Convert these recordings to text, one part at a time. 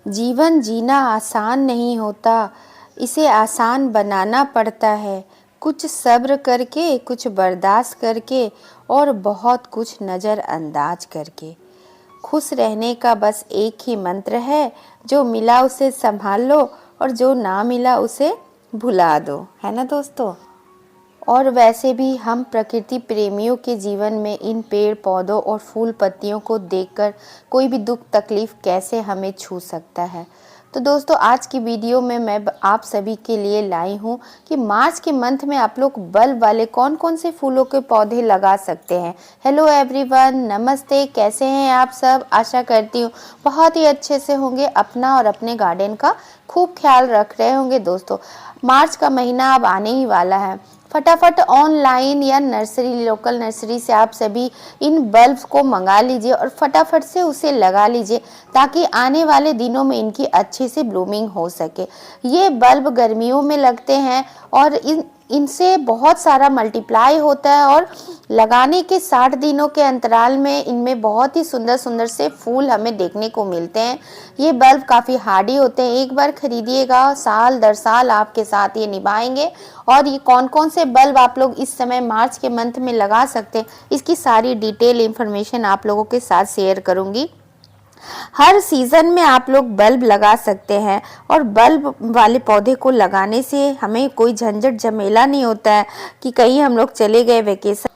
जीवन जीना आसान नहीं होता, इसे आसान बनाना पड़ता है। कुछ सब्र करके, कुछ बर्दाश्त करके और बहुत कुछ नज़रअंदाज करके। खुश रहने का बस एक ही मंत्र है, जो मिला उसे संभाल लो और जो ना मिला उसे भुला दो, है ना दोस्तों। और वैसे भी हम प्रकृति प्रेमियों के जीवन में इन पेड़ पौधों और फूल पत्तियों को देखकर कोई भी दुख तकलीफ कैसे हमें छू सकता है। तो दोस्तों, आज की वीडियो में मैं आप सभी के लिए लाई हूँ कि मार्च के मंथ में आप लोग बल्ब वाले कौन कौन से फूलों के पौधे लगा सकते हैं। हेलो एवरीवन, नमस्ते, कैसे हैं आप सब। आशा करती हूँ बहुत ही अच्छे से होंगे, अपना और अपने गार्डन का खूब ख्याल रख रहे होंगे। दोस्तों, मार्च का महीना अब आने ही वाला है। फटाफट ऑनलाइन या नर्सरी, लोकल नर्सरी से आप सभी इन बल्ब्स को मंगा लीजिए और फटाफट से उसे लगा लीजिए, ताकि आने वाले दिनों में इनकी अच्छे से ब्लूमिंग हो सके। ये बल्ब गर्मियों में लगते हैं और इनसे बहुत सारा मल्टीप्लाई होता है और लगाने के 60 दिनों के अंतराल में इनमें बहुत ही सुंदर सुंदर से फूल हमें देखने को मिलते हैं। ये बल्ब काफ़ी हार्डी होते हैं, एक बार खरीदिएगा साल दर साल आपके साथ ये निभाएंगे। और ये कौन कौन से बल्ब आप लोग इस समय मार्च के मंथ में लगा सकते हैं, इसकी सारी डिटेल इन्फॉर्मेशन आप लोगों के साथ शेयर करूंगी। हर सीज़न में आप लोग बल्ब लगा सकते हैं और बल्ब वाले पौधे को लगाने से हमें कोई झंझट झमेला नहीं होता है कि कहीं हम लोग चले गए वेकेशन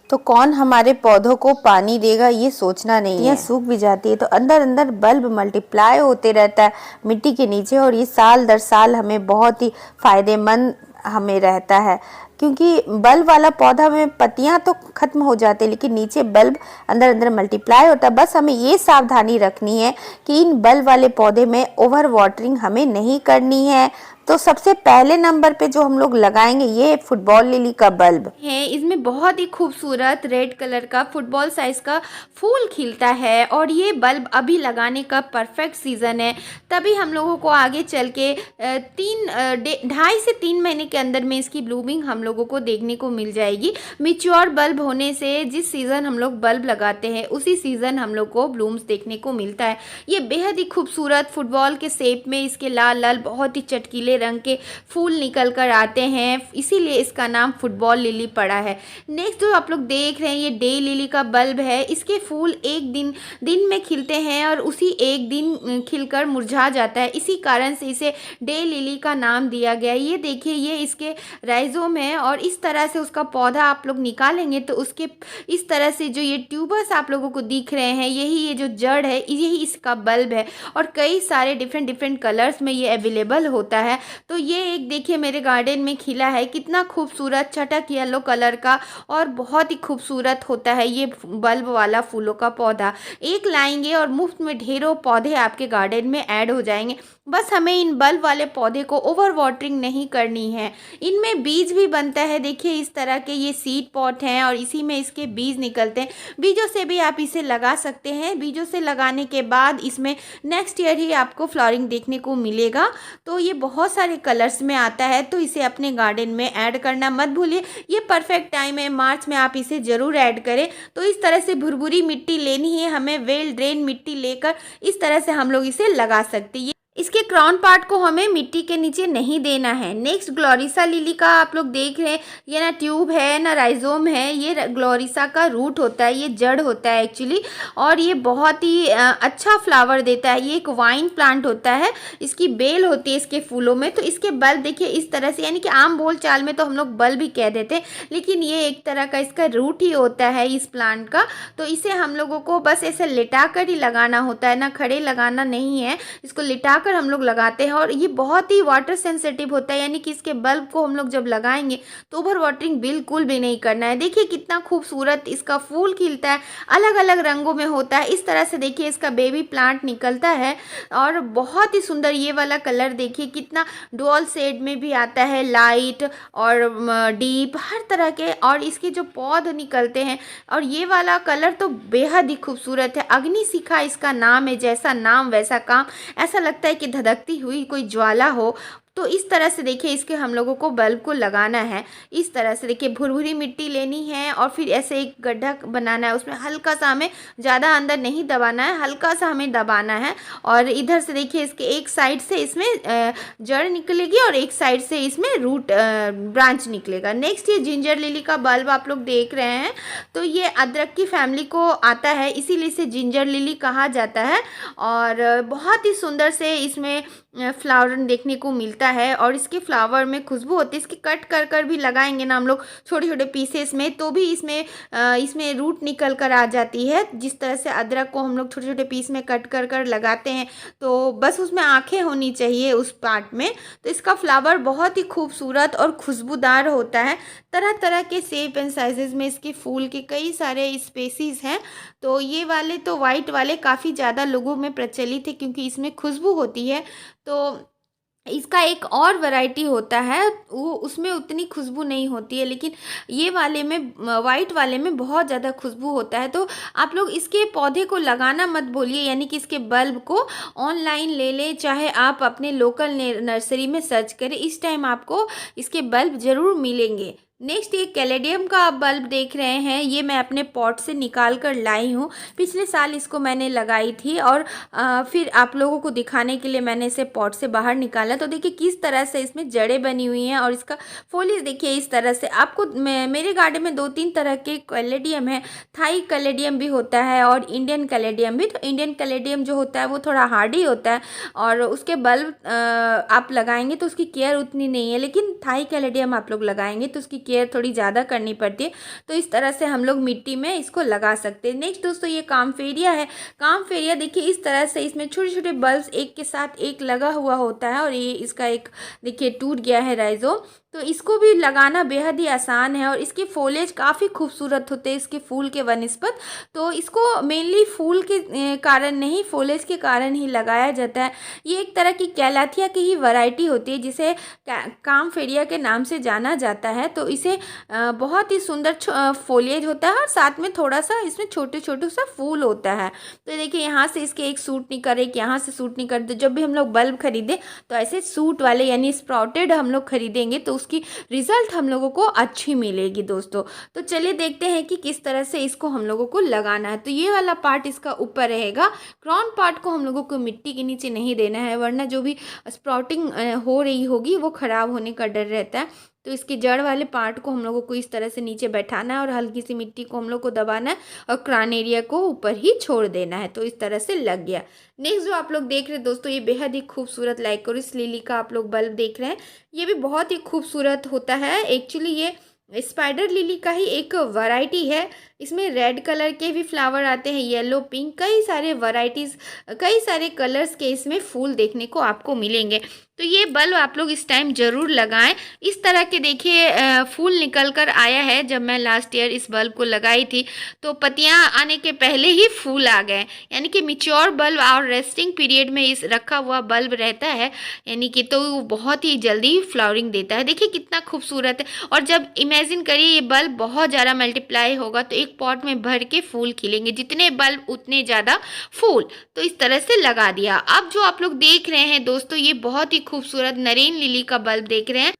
तो कौन हमारे पौधों को पानी देगा, ये सोचना नहीं है। यह सूख भी जाती है तो अंदर अंदर बल्ब मल्टीप्लाई होते रहता है मिट्टी के नीचे, और ये साल दर साल हमें बहुत ही फायदेमंद हमें रहता है। क्योंकि बल्ब वाला पौधा में पत्तियां तो खत्म हो जाती है, लेकिन नीचे बल्ब अंदर अंदर मल्टीप्लाई होता है। बस हमें ये सावधानी रखनी है कि इन बल्ब वाले पौधे में ओवर वाटरिंग हमें नहीं करनी है। तो सबसे पहले नंबर पे जो हम लोग लगाएंगे ये फुटबॉल लिली का बल्ब है। इसमें बहुत ही खूबसूरत रेड कलर का फुटबॉल साइज का फूल खिलता है और ये बल्ब अभी लगाने का परफेक्ट सीज़न है। तभी हम लोगों को आगे चल के 2.5 से 3 महीने के अंदर में इसकी ब्लूमिंग हम लोगों को देखने को मिल जाएगी। मिच्योर बल्ब होने से जिस सीज़न हम लोग बल्ब लगाते हैं उसी सीज़न हम लोग को ब्लूम्स देखने को मिलता है। ये बेहद ही खूबसूरत फुटबॉल के शेप में इसके लाल लाल बहुत ही चटकीले रंग के फूल निकल कर आते हैं, इसीलिए इसका नाम फुटबॉल लिली पड़ा है। नेक्स्ट जो आप लोग देख रहे हैं ये डे लिली का बल्ब है। इसके फूल एक दिन में खिलते हैं और उसी एक दिन खिलकर मुरझा जाता है, इसी कारण से इसे डे लिली का नाम दिया गया। ये देखिए, ये इसके राइजोम है और इस तरह से उसका पौधा आप लोग निकालेंगे तो उसके इस तरह से जो ये ट्यूबर्स आप लोगों को दिख रहे हैं, यही ये जो जड़ है, यही इसका बल्ब है। और कई सारे डिफरेंट कलर्स में ये अवेलेबल होता है। तो ये एक देखिए मेरे गार्डन में खिला है, कितना खूबसूरत चटक येलो कलर का और बहुत ही खूबसूरत होता है ये बल्ब वाला फूलों का पौधा। एक लाएंगे और मुफ्त में ढेरों पौधे आपके गार्डन में ऐड हो जाएंगे। बस हमें इन बल्ब वाले पौधे को ओवर वाटरिंग नहीं करनी है। इनमें बीज भी बनता है, देखिए इस तरह के ये सीड पॉट हैं और इसी में इसके बीज निकलते हैं। बीजों से भी आप इसे लगा सकते हैं। बीजों से लगाने के बाद इसमें नेक्स्ट ईयर ही आपको फ्लावरिंग देखने को मिलेगा। तो ये बहुत सारे कलर्स में आता है, तो इसे अपने गार्डन में ऐड करना मत भूलिए। ये परफेक्ट टाइम है, मार्च में आप इसे ज़रूर ऐड करें। तो इस तरह से भुरभुरी मिट्टी लेनी है हमें, वेल ड्रेन मिट्टी लेकर इस तरह से हम लोग इसे लगा सकते हैं। इसके क्राउन पार्ट को हमें मिट्टी के नीचे नहीं देना है। नेक्स्ट ग्लोरिसा लिली का आप लोग देख रहे हैं, ये ना ट्यूब है ना राइजोम है, ये ग्लोरिसा का रूट होता है, ये जड़ होता है एक्चुअली। और ये बहुत ही अच्छा फ्लावर देता है। ये एक वाइन प्लांट होता है, इसकी बेल होती है इसके फूलों में। तो इसके बल्ब देखिए इस तरह से, यानी कि आम बोल चाल में तो हम लोग बल्ब ही कह देते हैं, लेकिन ये एक तरह का इसका रूट ही होता है इस प्लांट का। तो इसे हम लोगों को बस ऐसे लिटा कर ही लगाना होता है, ना खड़े लगाना नहीं है। इसको लिटा हम लोग लगाते हैं और ये बहुत ही वाटर सेंसिटिव होता है, यानी कि इसके बल्ब को हम लोग जब लगाएंगे तो ओवर वाटरिंग बिल्कुल भी नहीं करना है। देखिए कितना खूबसूरत इसका फूल खिलता है, अलग अलग रंगों में होता है। इस तरह से देखिए इसका बेबी प्लांट निकलता है और बहुत ही सुंदर ये वाला कलर देखिए कितना डुअल शेड में भी आता है, लाइट और डीप हर तरह के। और इसके जो पौध निकलते हैं और ये वाला कलर तो बेहद ही खूबसूरत है। अग्निशिखा इसका नाम है, जैसा नाम वैसा काम। ऐसा लगता है कि धधकती हुई कोई ज्वाला हो। तो इस तरह से देखिए इसके हम लोगों को बल्ब को लगाना है। इस तरह से देखिए भुरभुरी मिट्टी लेनी है और फिर ऐसे एक गड्ढा बनाना है, उसमें हल्का सा हमें ज़्यादा अंदर नहीं दबाना है, हल्का सा हमें दबाना है। और इधर से देखिए इसके एक साइड से इसमें जड़ निकलेगी और एक साइड से इसमें रूट ब्रांच निकलेगा। नेक्स्ट ये जिंजर लिली का बल्ब आप लोग देख रहे हैं, तो ये अदरक की फैमिली को आता है, इसीलिए इसे जिंजर लिली कहा जाता है। और बहुत ही सुंदर से इसमें फ्लावर देखने को मिलता है और इसके फ्लावर में खुशबू होती है। इसके कट कर कर भी लगाएंगे ना हम लोग छोटे छोटे पीसेस में, तो भी इसमें रूट निकल कर आ जाती है। जिस तरह से अदरक को हम लोग छोटे छोटे पीस में कट कर कर लगाते हैं, तो बस उसमें आंखें होनी चाहिए उस पार्ट में। तो इसका फ्लावर बहुत ही खूबसूरत और खुशबूदार होता है। तरह तरह के शेप एंड साइजेस में इसके फूल के कई सारे स्पेसीज हैं। तो ये वाले तो वाइट वाले काफ़ी ज़्यादा लोगों में प्रचलित है, क्योंकि इसमें खुशबू होती है। तो इसका एक और वैरायटी होता है, वो उसमें उतनी खुशबू नहीं होती है, लेकिन ये वाले में, वाइट वाले में बहुत ज़्यादा खुशबू होता है। तो आप लोग इसके पौधे को लगाना मत बोलिए, यानी कि इसके बल्ब को ऑनलाइन ले लें, चाहे आप अपने लोकल नर्सरी में सर्च करें, इस टाइम आपको इसके बल्ब ज़रूर मिलेंगे। नेक्स्ट ये कैलेडियम का आप बल्ब देख रहे हैं, ये मैं अपने पॉट से निकाल कर लाई हूँ। पिछले साल इसको मैंने लगाई थी और फिर आप लोगों को दिखाने के लिए मैंने इसे पॉट से बाहर निकाला। तो देखिए किस तरह से इसमें जड़ें बनी हुई हैं और इसका फॉलिएज देखिए इस तरह से। आपको मेरे गार्डन में 2-3 तरह के कैलेडियम है, थाई कैलेडियम भी होता है और इंडियन कैलेडियम भी। तो इंडियन कैलेडियम जो होता है वो थोड़ा हार्डी होता है और उसके बल्ब आप लगाएंगे तो उसकी केयर उतनी नहीं है, लेकिन थाई कैलेडियम आप लोग लगाएंगे तो उसकी केयर थोड़ी ज़्यादा करनी पड़ती है। तो इस तरह से हम लोग मिट्टी में इसको लगा सकते हैं। नेक्स्ट दोस्तों ये कामफेरिया है। कामफेरिया देखिए इस तरह से इसमें छोटे छोटे बल्ब्स एक के साथ एक लगा हुआ होता है और ये इसका एक देखिए टूट गया है राइजो। तो इसको भी लगाना बेहद ही आसान है और इसके फॉलेज काफ़ी खूबसूरत होते हैं इसके फूल के वनस्पत। तो इसको मेनली फूल के कारण नहीं, फॉलेज के कारण ही लगाया जाता है। ये एक तरह की कैलाथिया की ही वैरायटी होती है, जिसे कामफेरिया के नाम से जाना जाता है। तो इसे बहुत ही सुंदर फॉलिएज होता है और साथ में थोड़ा सा इसमें छोटे छोटे सा फूल होता है। तो देखिए यहाँ से इसके एक सूट नहीं करे, यहाँ से सूट नहीं करते। जब भी हम लोग बल्ब खरीदे तो ऐसे सूट वाले यानी स्प्राउटेड हम लोग खरीदेंगे तो उसकी रिजल्ट हम लोगों को अच्छी मिलेगी दोस्तों। तो चलिए देखते हैं कि किस तरह से इसको हम लोगों को लगाना है। तो ये वाला पार्ट इसका ऊपर रहेगा, क्राउन पार्ट को हम लोगों को मिट्टी के नीचे नहीं देना है, वरना जो भी स्प्राउटिंग हो रही होगी वो ख़राब होने का डर रहता है। तो इसके जड़ वाले पार्ट को हम लोगों को इस तरह से नीचे बैठाना है और हल्की सी मिट्टी को हम लोग को दबाना है और क्राउन एरिया को ऊपर ही छोड़ देना है। तो इस तरह से लग गया। नेक्स्ट जो आप लोग देख रहे हैं दोस्तों, ये बेहद ही खूबसूरत लाइकोरिस लिली का आप लोग बल्ब देख रहे हैं। ये भी बहुत ही खूबसूरत होता है। एक्चुअली ये स्पाइडर लिली का ही एक वैरायटी है। इसमें रेड कलर के भी फ्लावर आते हैं, येलो, पिंक, कई सारे वैरायटीज़, कई सारे कलर्स के इसमें फूल देखने को आपको मिलेंगे। तो ये बल्ब आप लोग इस टाइम ज़रूर लगाएं। इस तरह के देखिए फूल निकल कर आया है। जब मैं लास्ट ईयर इस बल्ब को लगाई थी तो पत्तियां आने के पहले ही फूल आ गए, यानी कि मिच्योर बल्ब और रेस्टिंग पीरियड में इस रखा हुआ बल्ब रहता है, यानी कि तो वो बहुत ही जल्दी फ्लावरिंग देता है। देखिए कितना खूबसूरत है। और जब इमेजिन करिए ये बल्ब बहुत ज़्यादा मल्टीप्लाई होगा तो एक पॉट में भर के फूल खिलेंगे, जितने बल्ब उतने ज़्यादा फूल। तो इस तरह से लगा दिया। अब जो आप लोग देख रहे हैं दोस्तों, ये बहुत ही खूबसूरत नरेन लिली का बल्ब देख रहे हैं।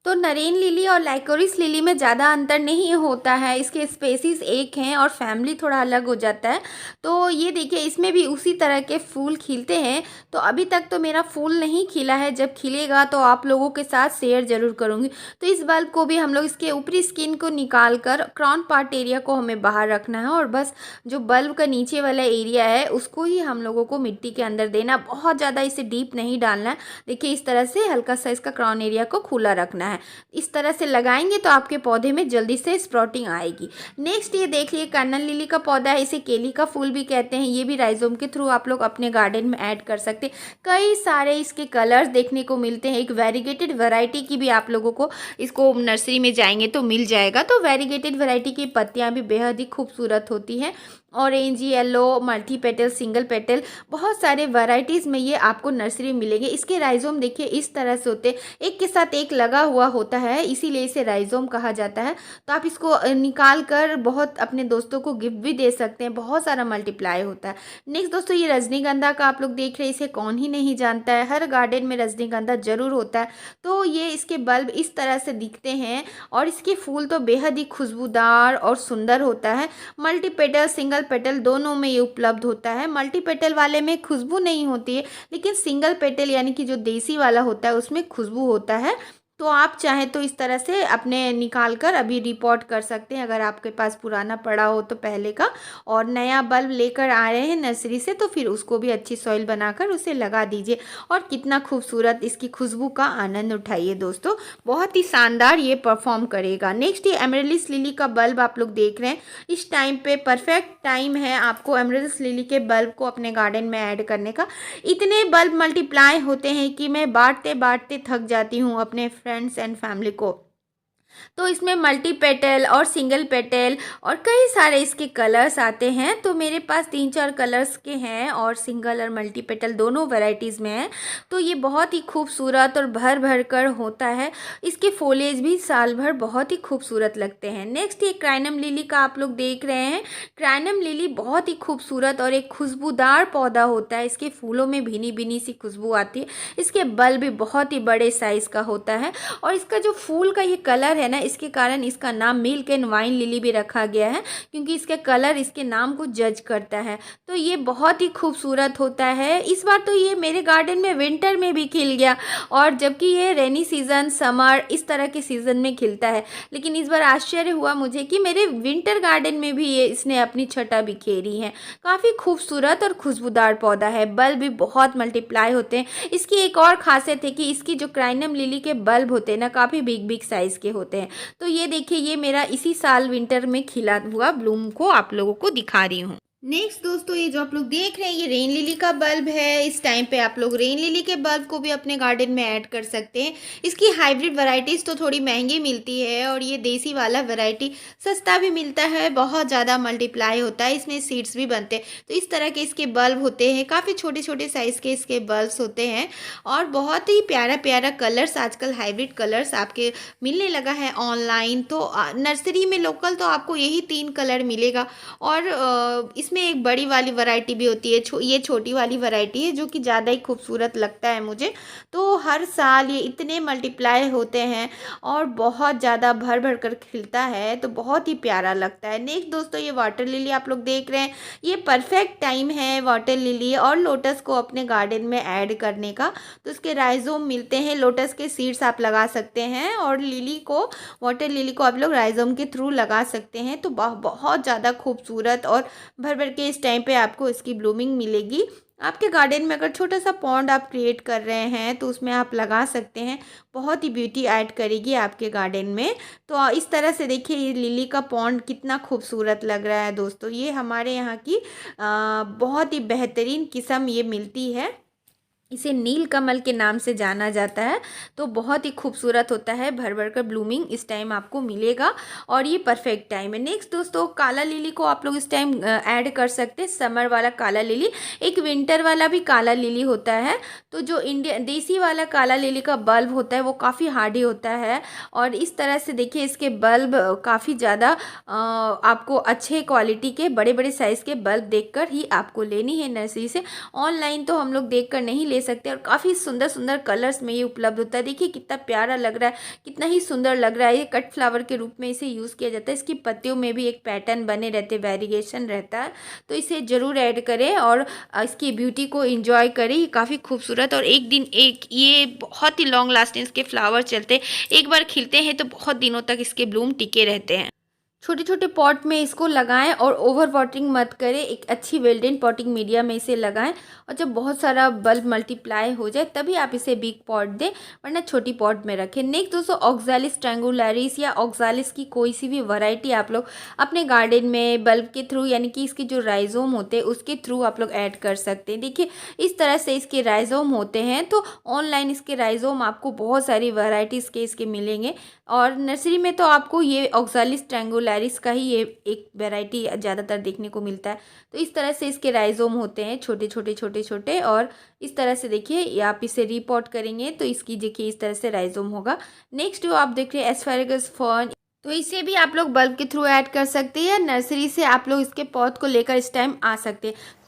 तो नरेन लिली और लाइकोरिस लिली में ज़्यादा अंतर नहीं होता है, इसके स्पेसीज एक हैं और फैमिली थोड़ा अलग हो जाता है। तो ये देखिए इसमें भी उसी तरह के फूल खिलते हैं। तो अभी तक तो मेरा फूल नहीं खिला है, जब खिलेगा तो आप लोगों के साथ शेयर ज़रूर करूँगी। तो इस बल्ब को भी हम लोग इसके ऊपरी स्किन को निकाल कर क्राउन पार्ट एरिया को हमें बाहर रखना है और बस जो बल्ब का नीचे वाला एरिया है उसको ही हम लोगों को मिट्टी के अंदर देना, बहुत ज़्यादा इसे डीप नहीं डालना है। देखिए इस तरह से हल्का सा इसका क्राउन एरिया को खुला रखना है। इस तरह से लगाएंगे तो आपके पौधे में जल्दी से स्प्राउटिंग आएगी। नेक्स्ट ये देख लिए कर्नल लिली का पौधा है, इसे केली का फूल भी कहते हैं। ये भी राइजोम के थ्रू आप लोग अपने गार्डन में ऐड कर सकते हैं। कई सारे इसके कलर्स देखने को मिलते हैं। एक वेरीगेटेड वैरायटी की भी आप लोगों को इसको नर्सरी में जाएंगे तो मिल जाएगा। तो वेरीगेटेड वैरायटी की पत्तियां भी बेहद ही खूबसूरत होती हैं orange, yellow, multi petal, single petal, बहुत सारे वैरायटीज़ में ये आपको नर्सरी मिलेंगे। इसके राइजोम देखिए इस तरह से होते हैं, एक के साथ एक लगा हुआ होता है, इसीलिए इसे राइजोम कहा जाता है। तो आप इसको निकाल कर बहुत अपने दोस्तों को गिफ्ट भी दे सकते हैं, बहुत सारा मल्टीप्लाई होता है। नेक्स्ट दोस्तों, ये रजनीगंधा का आप लोग देख रहे हैं, इसे कौन ही नहीं जानता है, हर गार्डन में रजनीगंधा जरूर होता है। तो ये इसके बल्ब इस तरह से दिखते हैं और इसके फूल तो बेहद ही खुशबूदार और सुंदर होता है। मल्टी पेटल, सिंगल पेटल दोनों में ये उपलब्ध होता है। मल्टी पेटल वाले में खुशबू नहीं होती है, लेकिन सिंगल पेटल यानी कि जो देसी वाला होता है उसमें खुशबू होता है। तो आप चाहें तो इस तरह से अपने निकाल कर अभी रिपोर्ट कर सकते हैं, अगर आपके पास पुराना पड़ा हो तो पहले का, और नया बल्ब लेकर आ रहे हैं नर्सरी से तो फिर उसको भी अच्छी सॉइल बनाकर उसे लगा दीजिए और कितना खूबसूरत इसकी खुशबू का आनंद उठाइए दोस्तों, बहुत ही शानदार ये परफॉर्म करेगा। नेक्स्ट ये एमरेलिस लिली का बल्ब आप लोग देख रहे हैं, इस टाइम पे परफेक्ट टाइम है आपको एमरेलिस लिली के बल्ब को अपने गार्डन में ऐड करने का। इतने बल्ब मल्टीप्लाई होते हैं कि मैं बांटते बांटते थक जाती हूँ अपने फ्रेंड्स एंड फैमिली को। तो इसमें मल्टी पेटल और सिंगल पेटल और कई सारे इसके कलर्स आते हैं। तो मेरे पास 3-4 कलर्स के हैं और सिंगल और मल्टी पेटल दोनों वैरायटीज़ में हैं। तो ये बहुत ही खूबसूरत और भर भर कर होता है, इसके फोलेज भी साल भर बहुत ही खूबसूरत लगते हैं। नेक्स्ट ये क्राइनम लिली का आप लोग देख रहे हैं। क्राइनम लिली बहुत ही खूबसूरत और एक खुशबूदार पौधा होता है, इसके फूलों में भीनी भीनी सी खुशबू आती है। इसके बल्ब भी बहुत ही बड़े साइज़ का होता है और इसका जो फूल का ये कलर है ना, इसके कारण इसका नाम मिल्क एंड वाइन लिली भी रखा गया है, क्योंकि इसके कलर इसके नाम को जज करता है। तो ये बहुत ही खूबसूरत होता है। इस बार तो ये मेरे गार्डन में विंटर में भी खिल गया, और जबकि ये रेनी सीजन, समर इस तरह के सीजन में खिलता है, लेकिन इस बार आश्चर्य हुआ मुझे कि मेरे विंटर गार्डन में भी ये इसने अपनी छटा बिखेरी है। काफ़ी खूबसूरत और खुशबूदार पौधा है, बल्ब भी बहुत मल्टीप्लाई होते हैं। इसकी एक और खासियत है कि इसकी जो क्राइनम लिली के बल्ब होते हैं ना, काफ़ी बिग बिग साइज़ के होते हैं। तो ये देखिए, ये मेरा इसी साल विंटर में खिला हुआ ब्लूम को आप लोगों को दिखा रही हूँ। नेक्स्ट दोस्तों, ये जो आप लोग देख रहे हैं ये रेन लिली का बल्ब है। इस टाइम पे आप लोग रेन लिली के बल्ब को भी अपने गार्डन में ऐड कर सकते हैं। इसकी हाइब्रिड वैरायटीज़ तो थोड़ी महंगी मिलती है और ये देसी वाला वैरायटी सस्ता भी मिलता है, बहुत ज़्यादा मल्टीप्लाई होता है, इसमें सीड्स भी बनते हैं। तो इस तरह के इसके बल्ब होते हैं, काफ़ी छोटे छोटे साइज़ के इसके बल्ब्स होते हैं और बहुत ही प्यारा प्यारा कलर्स, आजकल हाइब्रिड कलर्स आपके मिलने लगा है ऑनलाइन। तो नर्सरी में लोकल तो आपको यही 3 कलर मिलेगा और इसमें एक बड़ी वाली वैरायटी भी होती है, ये छोटी वाली वैरायटी है जो कि ज़्यादा ही खूबसूरत लगता है मुझे। तो हर साल ये इतने मल्टीप्लाई होते हैं और बहुत ज़्यादा भर भर कर खिलता है, तो बहुत ही प्यारा लगता है। नेक्स्ट दोस्तों, ये वाटर लिली आप लोग देख रहे हैं, ये परफेक्ट टाइम है वाटर लिली और लोटस को अपने गार्डन में ऐड करने का। तो इसके राइजोम मिलते हैं, लोटस के सीड्स आप लगा सकते हैं और लिली को, वाटर लिली को आप लोग राइजोम के थ्रू लगा सकते हैं। तो बहुत ज़्यादा खूबसूरत और भर भर के इस टाइम पे आपको इसकी ब्लूमिंग मिलेगी। आपके गार्डन में अगर छोटा सा पॉन्ड आप क्रिएट कर रहे हैं तो उसमें आप लगा सकते हैं, बहुत ही ब्यूटी ऐड करेगी आपके गार्डन में। तो इस तरह से देखिए ये लिली का पॉन्ड कितना खूबसूरत लग रहा है दोस्तों। ये हमारे यहाँ की बहुत ही बेहतरीन किस्म ये मिलती है, इसे नील कमल के नाम से जाना जाता है। तो बहुत ही खूबसूरत होता है, भर भर कर ब्लूमिंग इस टाइम आपको मिलेगा और ये परफेक्ट टाइम है। नेक्स्ट दोस्तों, काला लिली को आप लोग इस टाइम ऐड कर सकते हैं, समर वाला काला लिली। एक विंटर वाला भी काला लिली होता है। तो जो इंडिया देसी वाला काला लिली का बल्ब होता है वो काफ़ी हार्डी होता है और इस तरह से देखिए इसके बल्ब काफ़ी ज़्यादा आपको अच्छे क्वालिटी के बड़े बड़े साइज़ के बल्ब देखकर ही आपको लेनी है नर्सरी से। ऑनलाइन तो हम लोग देखकर नहीं ले सकते और काफ़ी सुंदर सुंदर कलर्स में ये उपलब्ध होता है। देखिए कितना प्यारा लग रहा है, कितना ही सुंदर लग रहा है। ये कट फ्लावर के रूप में इसे यूज़ किया जाता है। इसकी पत्तियों में भी एक पैटर्न बने रहते, वेरिएशन रहता है। तो इसे ज़रूर ऐड करें और इसकी ब्यूटी को एंजॉय करें। ये काफ़ी खूबसूरत और एक दिन एक ये बहुत ही लॉन्ग लास्टिंग इसके फ्लावर चलते, एक बार खिलते हैं तो बहुत दिनों तक इसके ब्लूम टिके रहते हैं। छोटे छोटे पॉट में इसको लगाएं और ओवर वाटरिंग मत करें, एक अच्छी वेल्डेन पॉटिंग मीडिया में इसे लगाएं और जब बहुत सारा बल्ब मल्टीप्लाई हो जाए तभी आप इसे बिग पॉट दें, वरना छोटी पॉट में रखें। नेक्स्ट दोस्तों, ऑक्सालिस ट्रायंगुलरिस या ऑक्सालिस की कोई सी भी वैरायटी आप लोग अपने गार्डन में बल्ब के थ्रू, यानी कि इसके जो राइजोम होते हैं उसके थ्रू आप लोग ऐड कर सकते हैं। देखिए इस तरह से इसके राइजोम होते हैं। तो ऑनलाइन इसके राइजोम आपको बहुत सारी वैरायटीज़ के इसके मिलेंगे और नर्सरी में तो आपको ये ऑक्सालिस ट्रायंगुलरिस वुल्गारिस का ही ये एक वैरायटी ज़्यादातर देखने को मिलता है। तो इस तरह से इसके राइजोम होते हैं, छोटे छोटे छोटे छोटे, और इस तरह से देखिए आप इसे रिपॉट करेंगे तो इसकी देखिए इस तरह से राइजोम होगा। नेक्स्ट जो आप देख रहे हैं एस्पैरागस फर्न, तो इसे भी आप लोग बल्ब के थ्रू ऐड कर सकते हैं या नर्सरी से आप लोग इसके पौध को लेकर इस टाइम आ सकते हैं।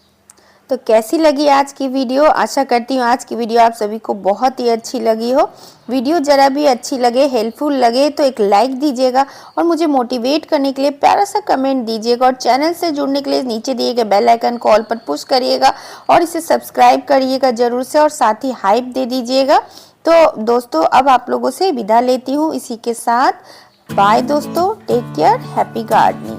तो कैसी लगी आज की वीडियो? आशा करती हूँ आज की वीडियो आप सभी को बहुत ही अच्छी लगी हो। वीडियो ज़रा भी अच्छी लगे, हेल्पफुल लगे तो एक लाइक दीजिएगा और मुझे मोटिवेट करने के लिए प्यारा सा कमेंट दीजिएगा, और चैनल से जुड़ने के लिए नीचे दिए गए बेल आइकन को ऑल पर पुश करिएगा और इसे सब्सक्राइब करिएगा ज़रूर से, और साथ ही हाइप दे दीजिएगा। तो दोस्तों अब आप लोगों से विदा लेती हूँ इसी के साथ। बाय दोस्तों, टेक केयर, हैप्पी गार्डनिंग।